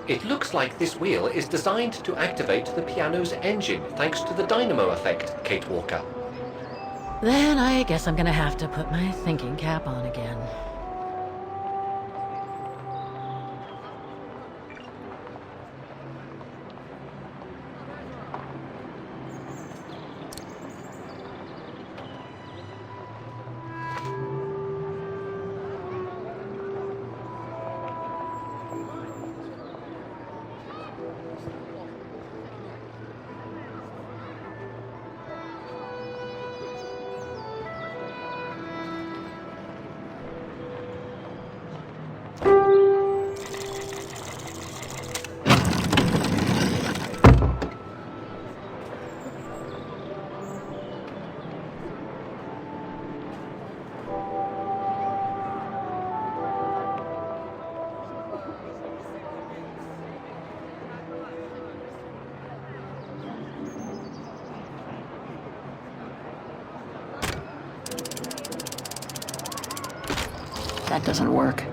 It looks like this wheel is designed to activate the piano's engine, thanks to the dynamo effect, Kate Walker. Then I guess I'm gonna have to put my thinking cap on again. That doesn't work.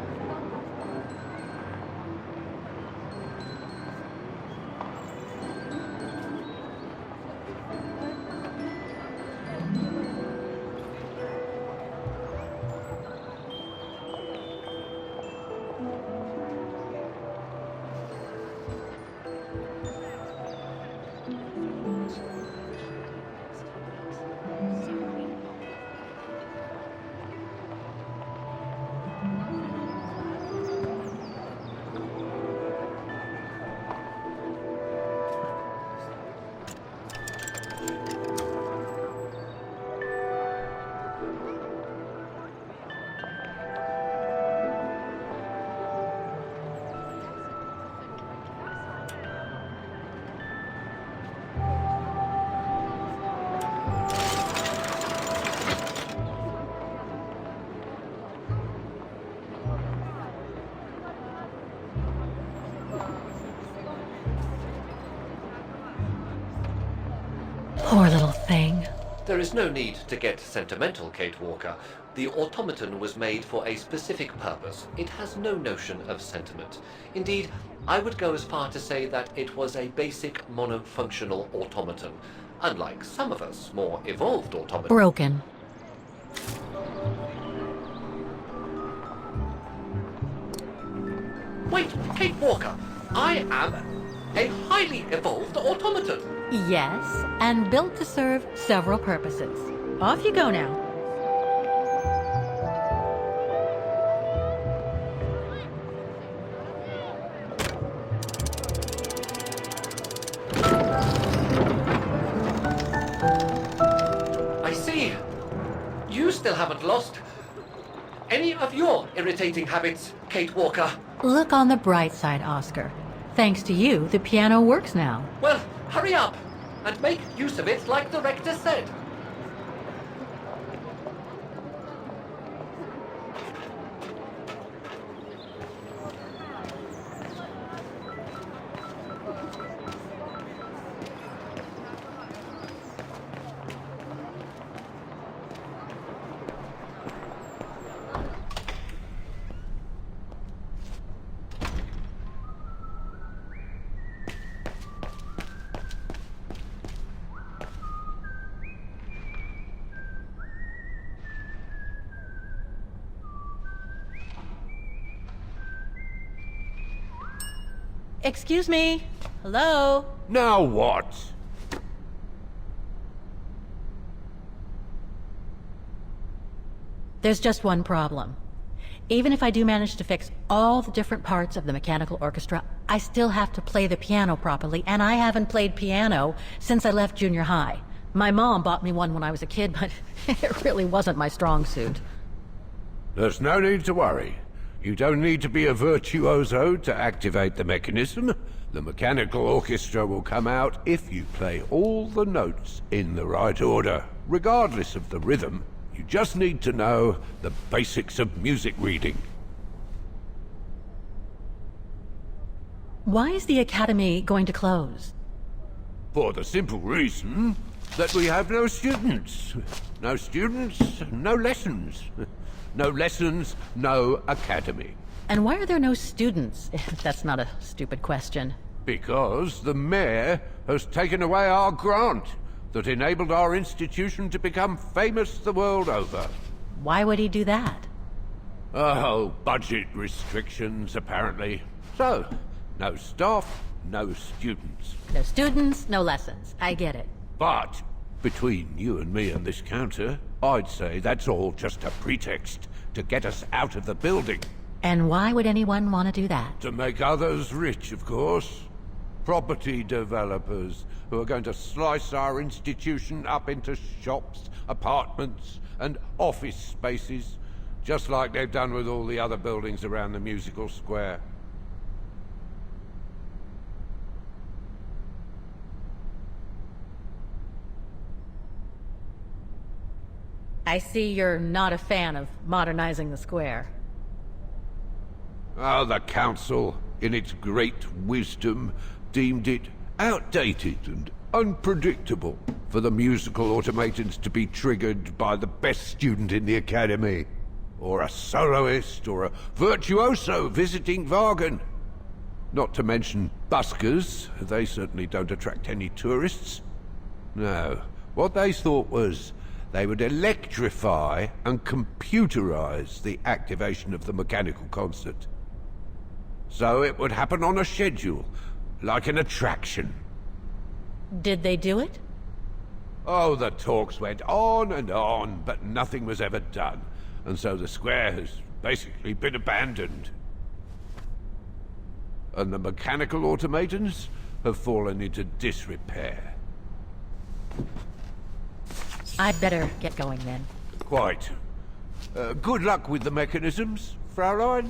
Poor little thing. There is no need to get sentimental, Kate Walker. The automaton was made for a specific purpose. It has no notion of sentiment. Indeed, I would go as far to say that it was a basic monofunctional automaton, unlike some of us more evolved automatons. Broken. Wait, Kate Walker! I am a highly evolved automaton! Yes, and built to serve several purposes. Off you go now. I see. You still haven't lost any of your irritating habits, Kate Walker. Look on the bright side, Oscar. Thanks to you, the piano works now. Well, hurry up and make use of it like the rector said. Excuse me. Hello? Now what? There's just one problem. Even if I do manage to fix all the different parts of the mechanical orchestra, I still have to play the piano properly, and I haven't played piano since I left junior high. My mom bought me one when I was a kid, but it really wasn't my strong suit. There's no need to worry. You don't need to be a virtuoso to activate the mechanism. The mechanical orchestra will come out if you play all the notes in the right order, regardless of the rhythm. You just need to know the basics of music reading. Why is the Academy going to close? For the simple reason that we have no students. No students, no lessons. No lessons, no academy. And why are there no students? That's not a stupid question. Because the mayor has taken away our grant that enabled our institution to become famous the world over. Why would he do that? Oh, budget restrictions, apparently. So, no staff, no students. No students, no lessons. I get it. But, between you and me and this counter, I'd say that's all just a pretext to get us out of the building. And why would anyone want to do that? To make others rich, of course. Property developers who are going to slice our institution up into shops, apartments, and office spaces, just like they've done with all the other buildings around the musical square. I see you're not a fan of modernizing the square. Oh, the council, in its great wisdom, deemed it outdated and unpredictable for the musical automatons to be triggered by the best student in the academy, or a soloist, or a virtuoso visiting Vargan. Not to mention buskers, they certainly don't attract any tourists. No, what they thought was they would electrify and computerize the activation of the mechanical concert. So it would happen on a schedule, like an attraction. Did they do it? Oh, the talks went on, but nothing was ever done. And so the square has basically been abandoned. And the mechanical automatons have fallen into disrepair. I'd better get going then. Quite. Good luck with the mechanisms, Fraulein.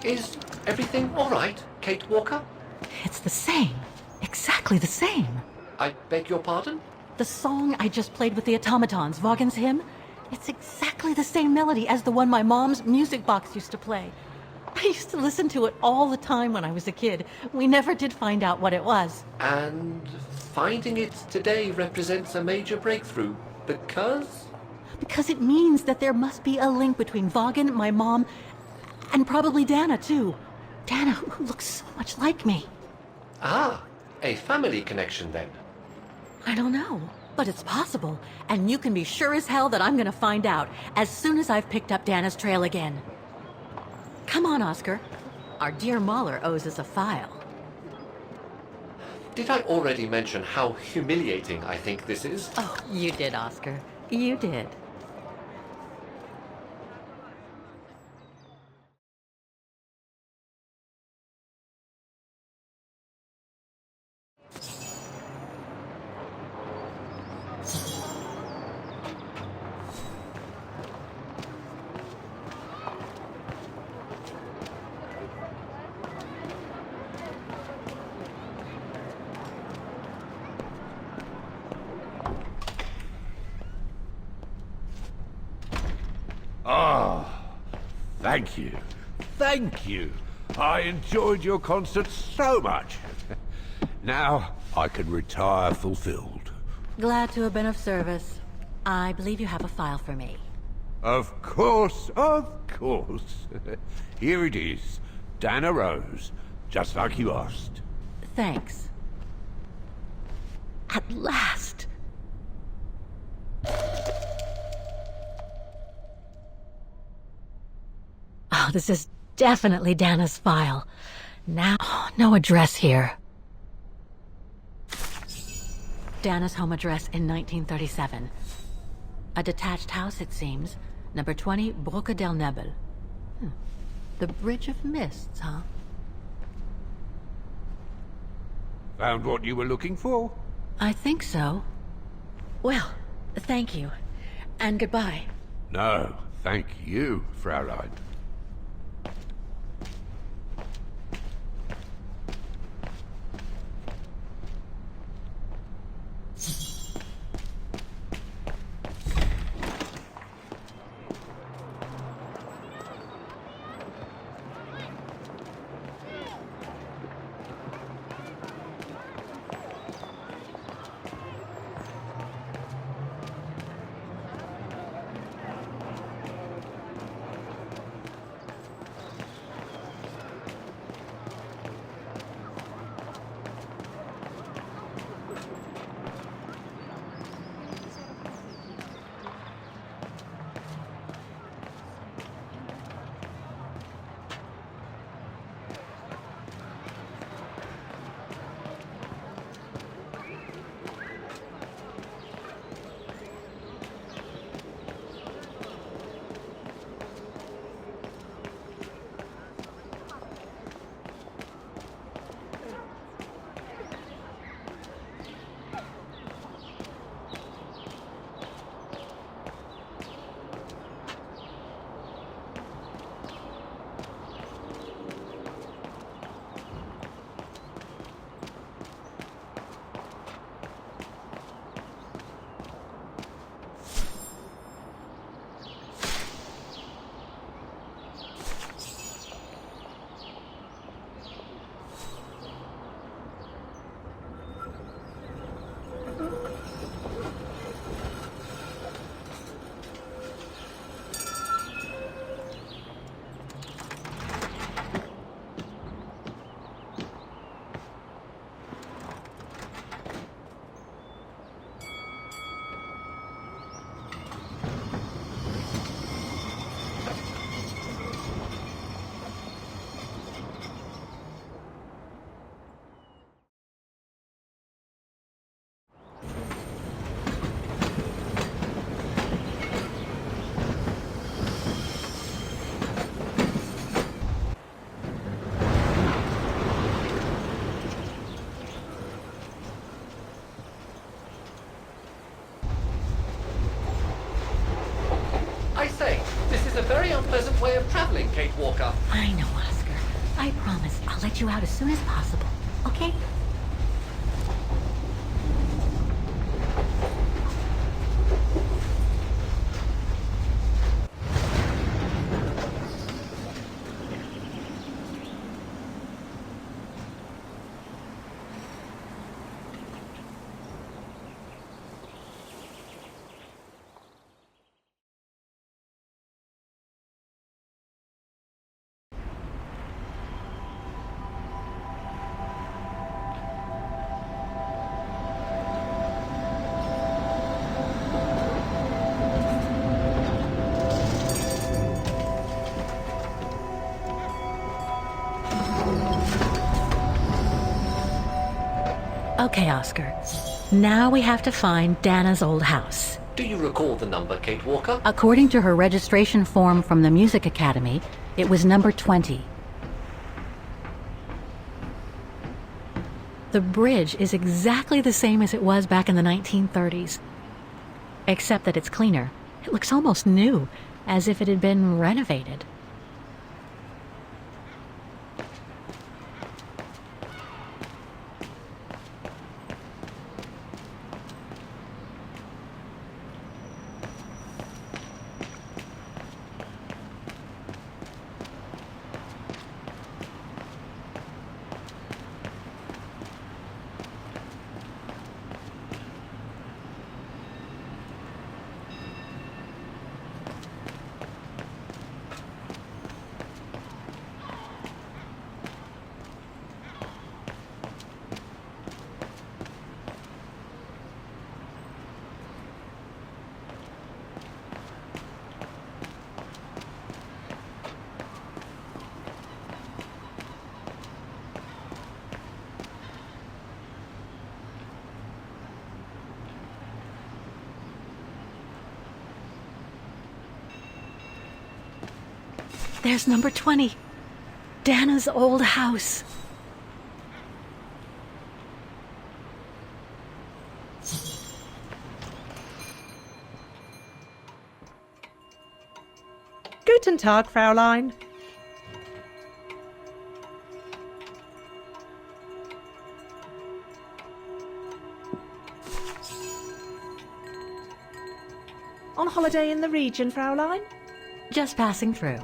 Is everything all right, Kate Walker? It's the same. Exactly the same. I beg your pardon? The song I just played with the automatons, Vaughan's hymn, it's exactly the same melody as the one my mom's music box used to play. I used to listen to it all the time when I was a kid. We never did find out what it was. And finding it today represents a major breakthrough because? Because it means that there must be a link between Vaughan, my mom, and probably Dana, too. Dana, who looks so much like me. Ah, a family connection then. I don't know, but it's possible. And you can be sure as hell that I'm gonna find out as soon as I've picked up Dana's trail again. Come on, Oscar. Our dear Mahler owes us a file. Did I already mention how humiliating I think this is? Oh, you did, Oscar. You did. Thank you. Thank you. I enjoyed your concert so much. Now I can retire fulfilled. Glad to have been of service. I believe you have a file for me. Of course, of course. Here it is. Dana Rose, just like you asked. Thanks. At last. Oh, this is definitely Dana's file. Now, no address here. Dana's home address in 1937. A detached house, it seems. Number 20, Brücke der Nebel. The Bridge of Mists, huh? Found what you were looking for? I think so. Well, thank you. And goodbye. No, thank you, Fraulein. I say, this is a very unpleasant way of traveling, Kate Walker. I know, Oscar. I promise I'll let you out as soon as possible, okay? Okay, Oscar. Now we have to find Dana's old house. Do you recall the number, Kate Walker? According to her registration form from the Music Academy, it was number 20. The bridge is exactly the same as it was back in the 1930s. Except that it's cleaner. It looks almost new, as if it had been renovated. There's number 20. Dana's old house. Guten Tag, Fräulein. On holiday in the region, Fräulein? Just passing through.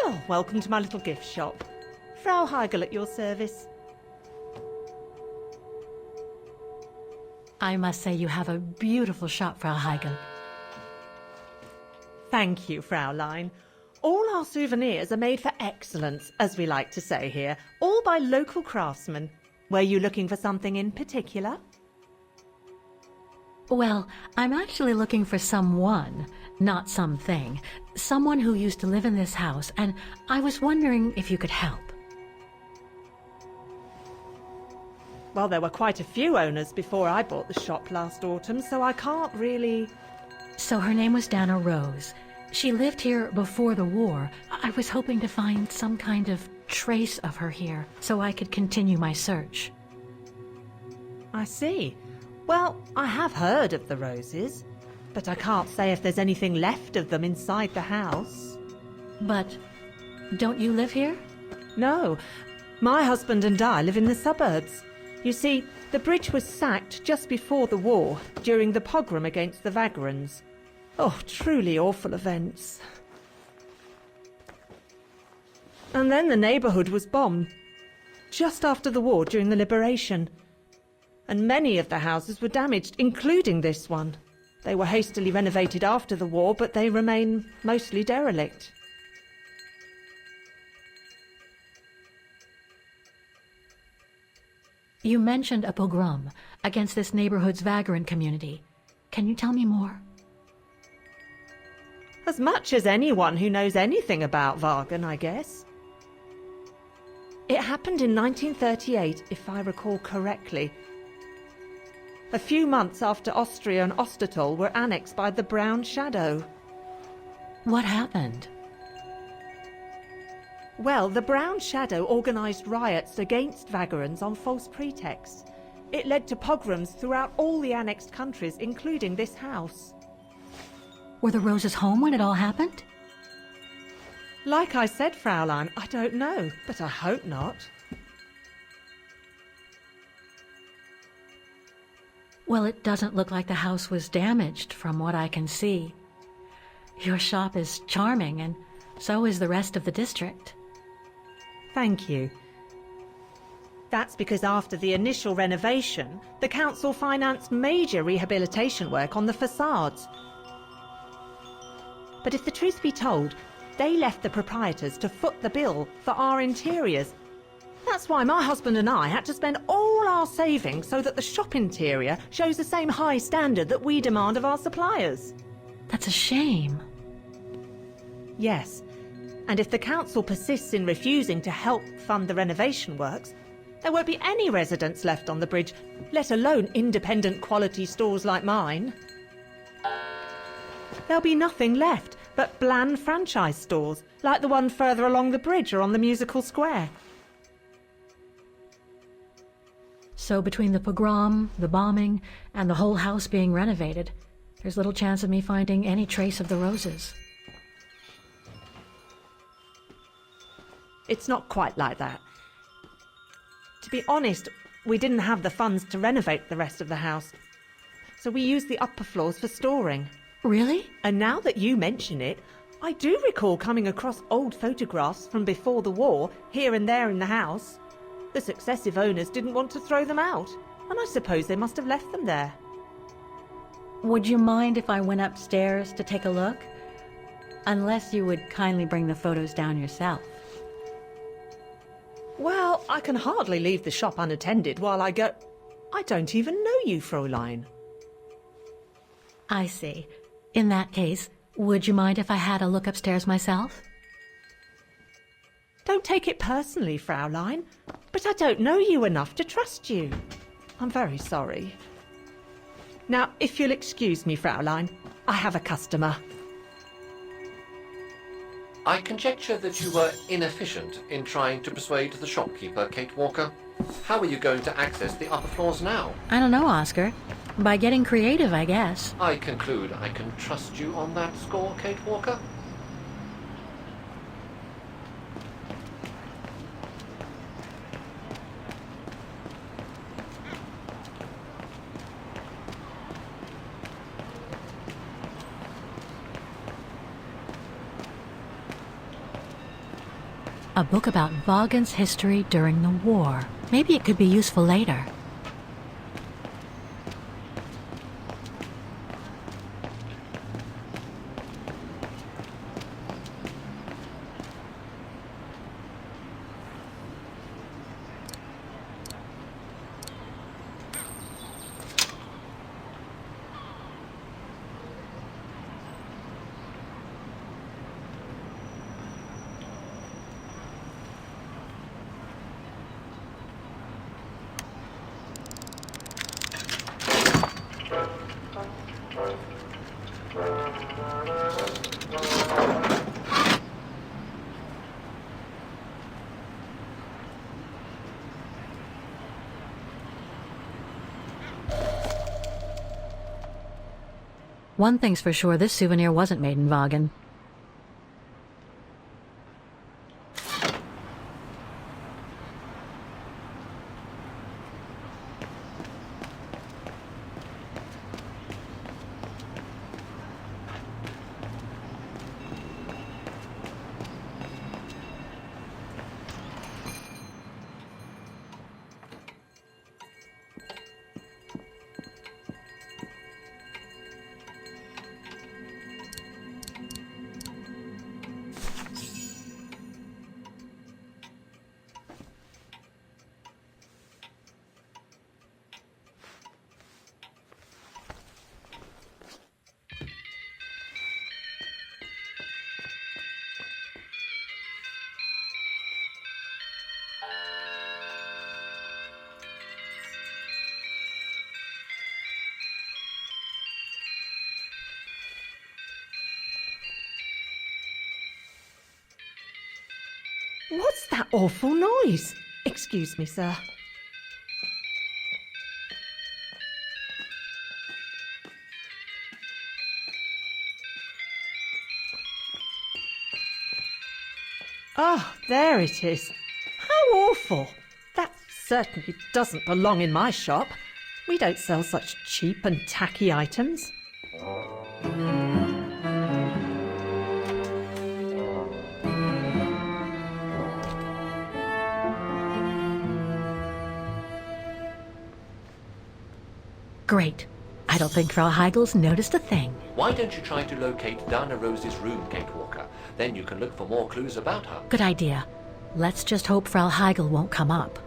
Well, welcome to my little gift shop. Frau Heigl at your service. I must say you have a beautiful shop, Frau Heigl. Thank you, Fräulein. All our souvenirs are made for excellence, as we like to say here, all by local craftsmen. Were you looking for something in particular? Well, I'm actually looking for someone, not something. Someone who used to live in this house, and I was wondering if you could help. Well, there were quite a few owners before I bought the shop last autumn, so I can't really... So her name was Dana Rose. She lived here before the war. I was hoping to find some kind of trace of her here, so I could continue my search. I see. Well, I have heard of the Roses, but I can't say if there's anything left of them inside the house. But don't you live here? No, my husband and I live in the suburbs. You see, the bridge was sacked just before the war, during the pogrom against the Vagrants. Oh, truly awful events. And then the neighbourhood was bombed, just after the war during the liberation. And many of the houses were damaged, including this one. They were hastily renovated after the war, but they remain mostly derelict. You mentioned a pogrom against this neighborhood's vagrant community. Can you tell me more? As much as anyone who knows anything about Wagen, I guess. It happened in 1938, if I recall correctly. A few months after Austria and Ostertal were annexed by the Brown Shadow. What happened? Well, the Brown Shadow organised riots against Vagrants on false pretexts. It led to pogroms throughout all the annexed countries, including this house. Were the Roses home when it all happened? Like I said, Fraulein, I don't know, but I hope not. Well, it doesn't look like the house was damaged from what I can see. Your shop is charming, and so is the rest of the district. Thank you. That's because after the initial renovation, the council financed major rehabilitation work on the facades. But if the truth be told, they left the proprietors to foot the bill for our interiors. That's why my husband and I had to spend all our savings so that the shop interior shows the same high standard that we demand of our suppliers. That's a shame. Yes, and if the council persists in refusing to help fund the renovation works, there won't be any residents left on the bridge, let alone independent quality stores like mine. There'll be nothing left but bland franchise stores, like the one further along the bridge or on the musical square. So between the pogrom, the bombing, and the whole house being renovated, there's little chance of me finding any trace of the roses. It's not quite like that. To be honest, we didn't have the funds to renovate the rest of the house, so we used the upper floors for storing. Really? And now that you mention it, I do recall coming across old photographs from before the war here and there in the house. The successive owners didn't want to throw them out, and I suppose they must have left them there. Would you mind if I went upstairs to take a look? Unless you would kindly bring the photos down yourself. Well, I can hardly leave the shop unattended while I go... I don't even know you, Fräulein. I see. In that case, would you mind if I had a look upstairs myself? Don't take it personally, Fräulein, but I don't know you enough to trust you. I'm very sorry. Now, if you'll excuse me, Fräulein, I have a customer. I conjecture that you were inefficient in trying to persuade the shopkeeper, Kate Walker. How are you going to access the upper floors now? I don't know, Oscar. By getting creative, I guess. I conclude I can trust you on that score, Kate Walker? A book about Vaughan's history during the war. Maybe it could be useful later. One thing's for sure, this souvenir wasn't made in Vaughan. What's that awful noise? Excuse me, sir. Ah, there it is. How awful. That certainly doesn't belong in my shop. We don't sell such cheap and tacky items. Great. I don't think Frau Heigel's noticed a thing. Why don't you try to locate Diana Rose's room, Kate Walker? Then you can look for more clues about her. Good idea. Let's just hope Frau Heigel won't come up.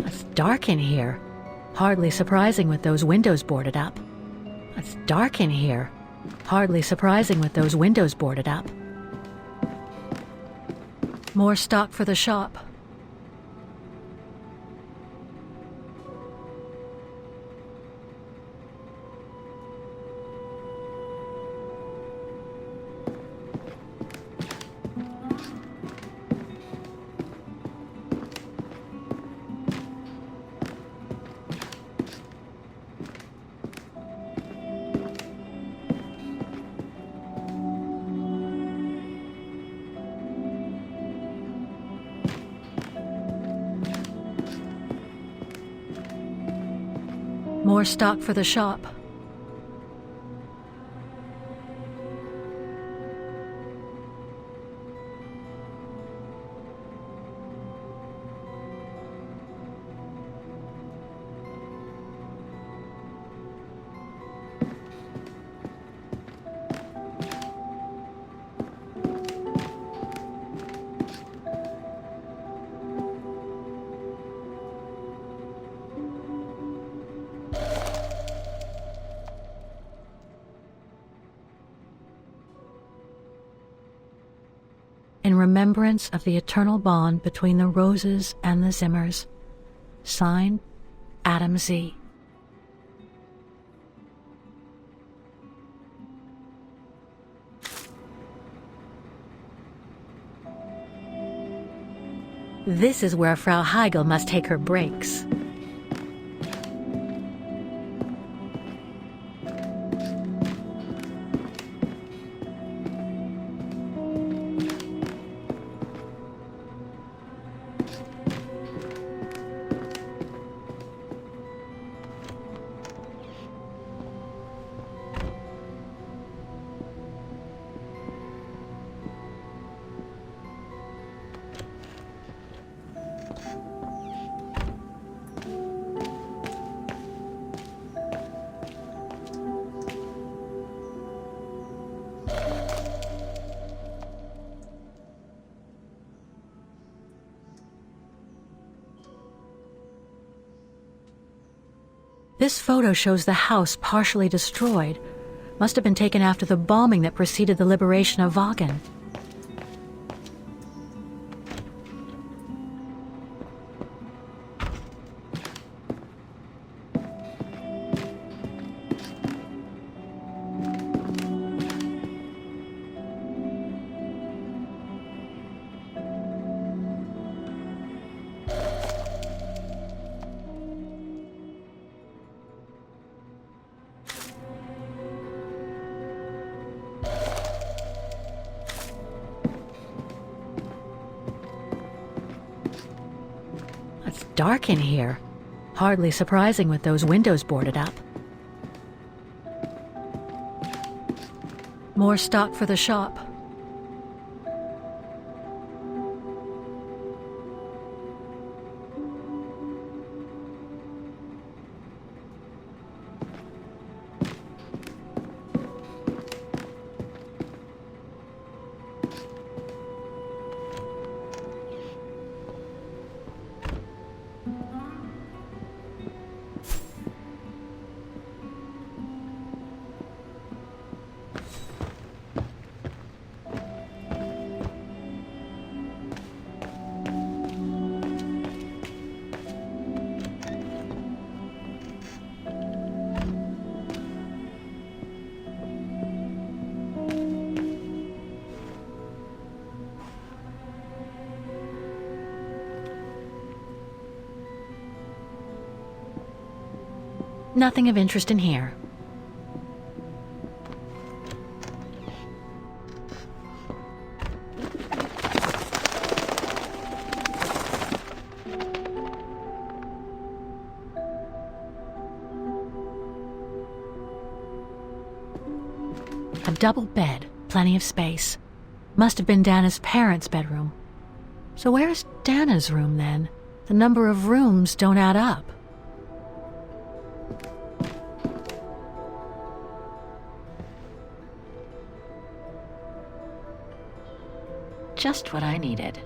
It's dark in here. Hardly surprising with those windows boarded up. It's dark in here. Hardly surprising with those windows boarded up. More stock for the shop. More stock for the shop. In remembrance of the eternal bond between the Roses and the Zimmers. Signed, Adam Z. This is where Frau Heigel must take her breaks. This photo shows the house partially destroyed. Must have been taken after the bombing that preceded the liberation of Wagen. It's dark in here. Hardly surprising with those windows boarded up. More stock for the shop. Nothing of interest in here. A double bed, plenty of space. Must have been Dana's parents' bedroom. So where is Dana's room, then? The number of rooms don't add up. Just what I needed.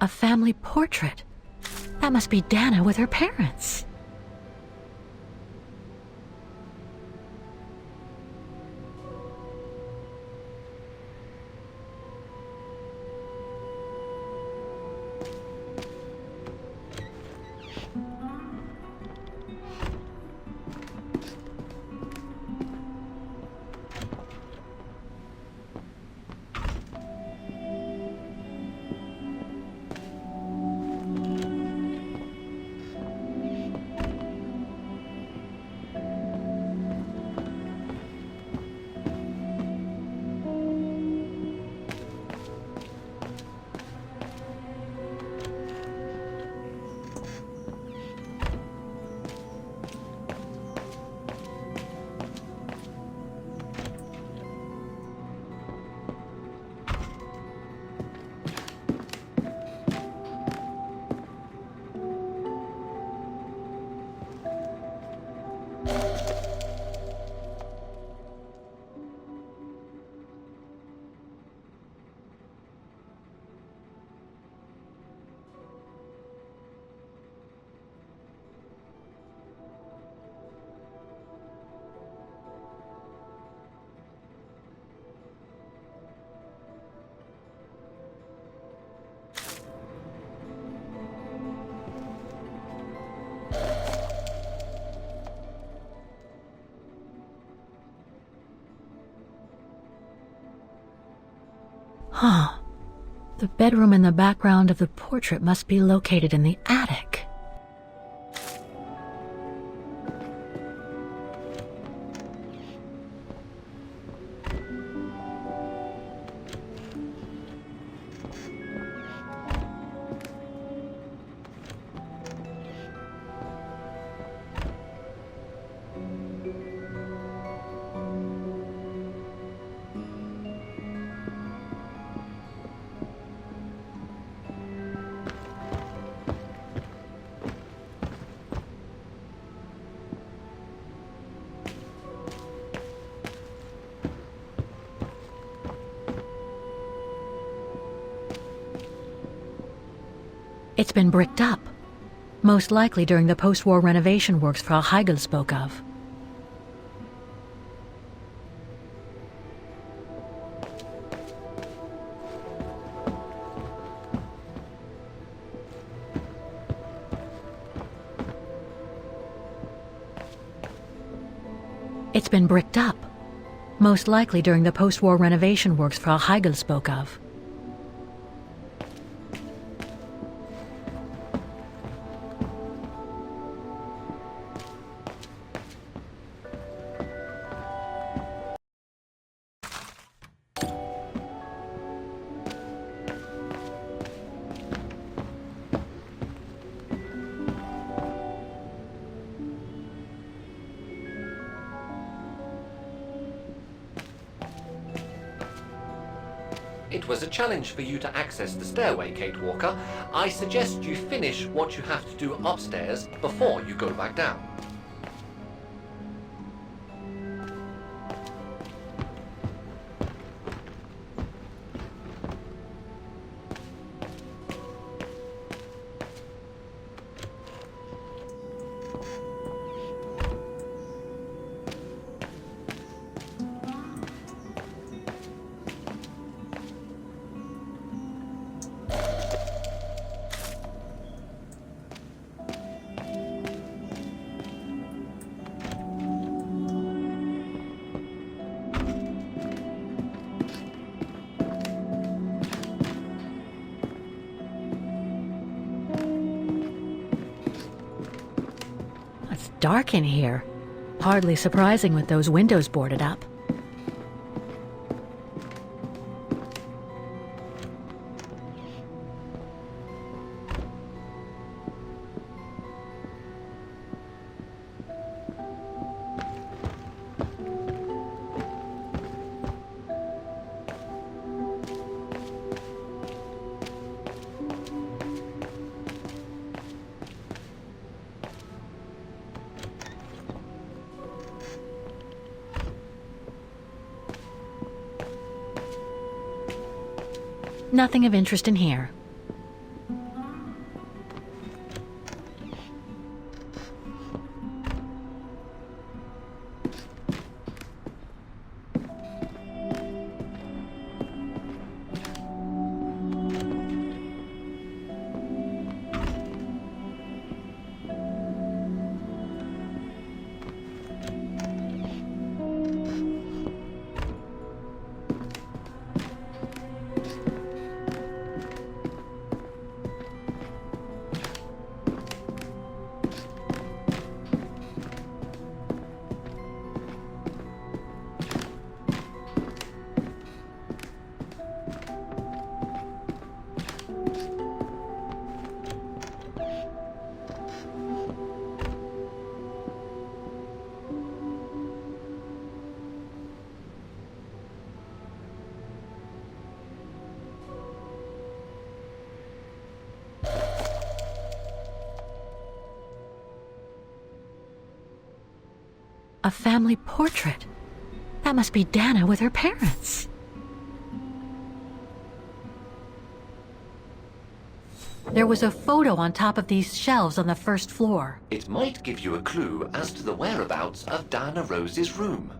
A family portrait. That must be Dana with her parents. Huh. The bedroom in the background of the portrait must be located in the attic. It's been bricked up, most likely during the post-war renovation works Frau Heigl spoke of. It's been bricked up, most likely during the post-war renovation works Frau Heigl spoke of. It was a challenge for you to access the stairway, Kate Walker. I suggest you finish what you have to do upstairs before you go back down. dark in here. Hardly surprising with those windows boarded up. Nothing of interest in here. A family portrait. That must be Dana with her parents. There was a photo on top of these shelves on the first floor. It might give you a clue as to the whereabouts of Diana Rose's room.